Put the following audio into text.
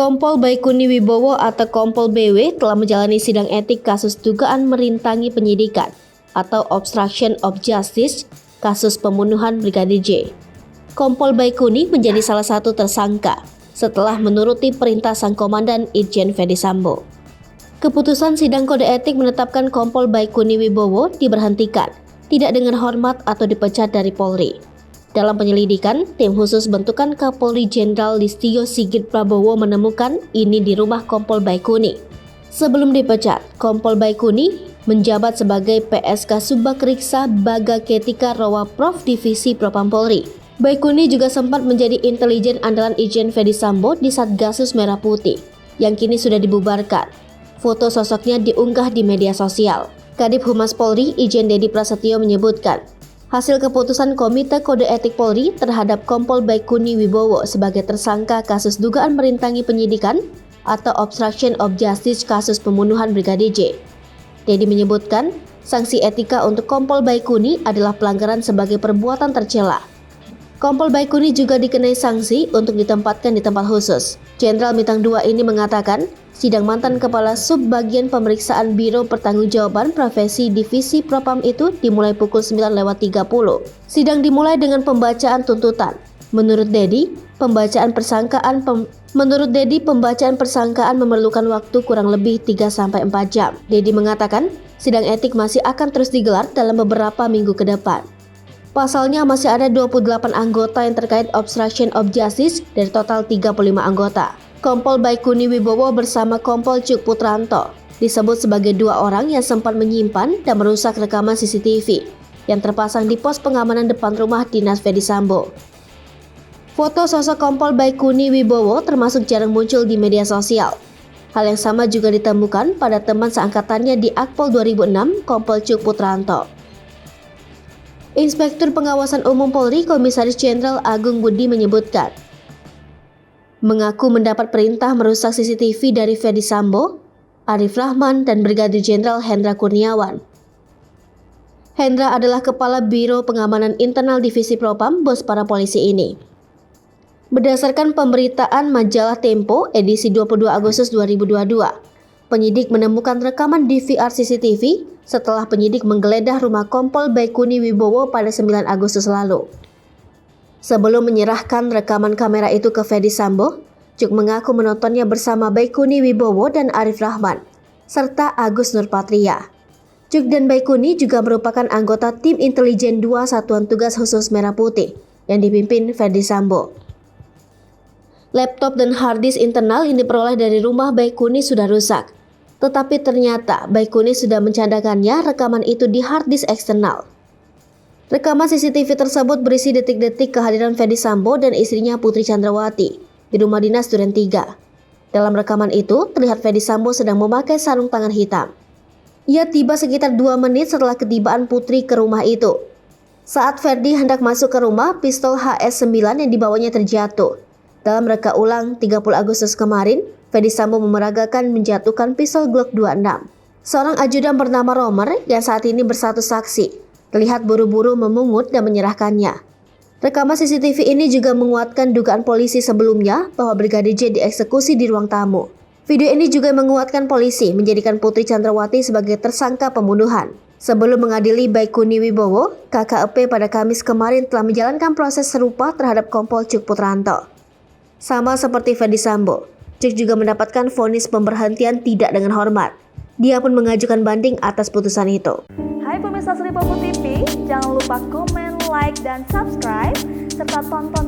Kompol Baikuni Wibowo atau Kompol BW telah menjalani sidang etik kasus dugaan merintangi penyidikan atau obstruction of justice kasus pembunuhan Brigadir J. Kompol Baikuni menjadi salah satu tersangka setelah menuruti perintah Sang Komandan Irjen Ferdy Sambo. Keputusan sidang kode etik menetapkan Kompol Baikuni Wibowo diberhentikan, tidak dengan hormat atau dipecat dari Polri. Dalam penyelidikan, tim khusus bentukan Kapolri Jenderal Listio Sigit Prabowo menemukan ini di rumah Kompol Baikuni. Sebelum dipecat, Kompol Baikuni menjabat sebagai PSK Subakriksa Baga Ketika Rowa Prof Divisi Propam Polri. Baikuni juga sempat menjadi intelijen andalan Irjen Ferdy Sambo di Satgasus Merah Putih, yang kini sudah dibubarkan. Foto sosoknya diunggah di media sosial. Kadif Humas Polri, Irjen Dedi Prasetyo menyebutkan, hasil keputusan Komite Kode Etik Polri terhadap Kompol Baikuni Wibowo sebagai tersangka kasus dugaan merintangi penyidikan atau obstruction of justice kasus pembunuhan Brigadir J. Dedi menyebutkan, sanksi etika untuk Kompol Baikuni adalah pelanggaran sebagai perbuatan tercela. Kompol Baikuni juga dikenai sanksi untuk ditempatkan di tempat khusus. Jenderal Bintang 2 ini mengatakan, sidang mantan Kepala Subbagian Pemeriksaan Biro Pertanggungjawaban Profesi Divisi Propam itu dimulai pukul 9.30. Sidang dimulai dengan pembacaan tuntutan. Menurut Dedi, pembacaan persangkaan memerlukan waktu kurang lebih 3-4 jam. Dedi mengatakan, sidang etik masih akan terus digelar dalam beberapa minggu ke depan. Pasalnya masih ada 28 anggota yang terkait obstruction of justice dari total 35 anggota. Kompol Baikuni Wibowo bersama Kompol Cuk Putranto disebut sebagai dua orang yang sempat menyimpan dan merusak rekaman CCTV yang terpasang di pos pengamanan depan rumah dinas Ferdy Sambo. Foto sosok Kompol Baikuni Wibowo termasuk jarang muncul di media sosial. Hal yang sama juga ditemukan pada teman seangkatannya di Akpol 2006, Kompol Cuk Putranto. Inspektur Pengawasan Umum Polri Komisaris Jenderal Agung Budi menyebutkan, mengaku mendapat perintah merusak CCTV dari Ferdy Sambo, Arif Rahman, dan Brigadir Jenderal Hendra Kurniawan. Hendra adalah Kepala Biro Pengamanan Internal Divisi Propam, bos para polisi ini. Berdasarkan pemberitaan majalah Tempo edisi 22 Agustus 2022, penyidik menemukan rekaman DVR CCTV setelah penyidik menggeledah rumah Kompol Baikuni Wibowo pada 9 Agustus lalu. Sebelum menyerahkan rekaman kamera itu ke Ferdy Sambo, Cuk mengaku menontonnya bersama Baikuni Wibowo dan Arif Rahman, serta Agus Nurpatria. Cuk dan Baikuni juga merupakan anggota tim intelijen 2 Satuan Tugas Khusus Merah Putih yang dipimpin Ferdy Sambo. Laptop dan harddisk internal yang diperoleh dari rumah Baikuni sudah rusak. Tetapi ternyata Baikuni sudah mencandakannya rekaman itu di harddisk eksternal. Rekaman CCTV tersebut berisi detik-detik kehadiran Ferdy Sambo dan istrinya Putri Chandrawati di rumah dinas Duren 3. Dalam rekaman itu, terlihat Ferdy Sambo sedang memakai sarung tangan hitam. Ia tiba sekitar 2 menit setelah ketibaan Putri ke rumah itu. Saat Ferdy hendak masuk ke rumah, pistol HS-9 yang dibawanya terjatuh. Dalam reka ulang 30 Agustus kemarin, Ferdy Sambo memeragakan menjatuhkan pistol Glock 26. Seorang ajudan bernama Romer yang saat ini bersatu saksi, terlihat buru-buru memungut dan menyerahkannya. Rekaman CCTV ini juga menguatkan dugaan polisi sebelumnya bahwa Brigadir J dieksekusi di ruang tamu. Video ini juga menguatkan polisi menjadikan Putri Chandrawati sebagai tersangka pembunuhan. Sebelum mengadili Baikuni Wibowo, KKEP pada Kamis kemarin telah menjalankan proses serupa terhadap Kompol Cuk Putranto. Sama seperti Ferdy Sambo, Cuk juga mendapatkan vonis pemberhentian tidak dengan hormat. Dia pun mengajukan banding atas putusan itu. Hai pemirsa Sri Popo TV, jangan lupa komen, like, dan subscribe, serta tonton